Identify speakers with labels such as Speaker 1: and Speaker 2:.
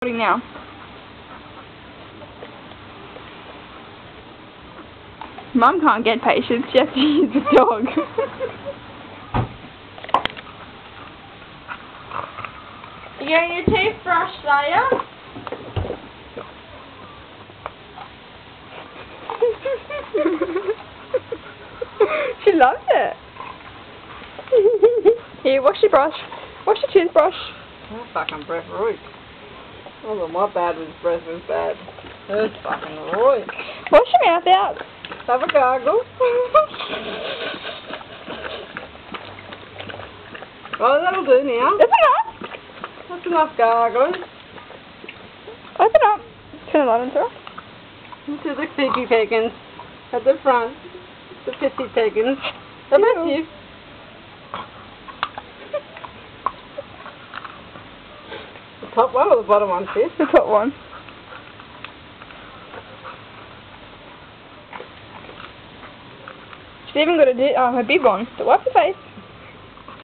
Speaker 1: Now. Mum can't get patience, she has to use the dog.
Speaker 2: You getting your toothbrush, Saya?
Speaker 1: She loves it. Here, wash your brush. Wash your toothbrush.
Speaker 2: Oh, fucking breath right. Oh, my bad was breath was bad. That's fucking right.
Speaker 1: Wash your mouth out.
Speaker 2: Have a gargle. Oh, that'll do now.
Speaker 1: That's enough.
Speaker 2: That's enough gargling.
Speaker 1: Open up. Turn the light on, Sarah.
Speaker 2: Into the piggy peggins. At the front. The pissy peggins. How about you? The top one or the bottom one, sis?
Speaker 1: The top one. She's even got a big one. So wipe your face.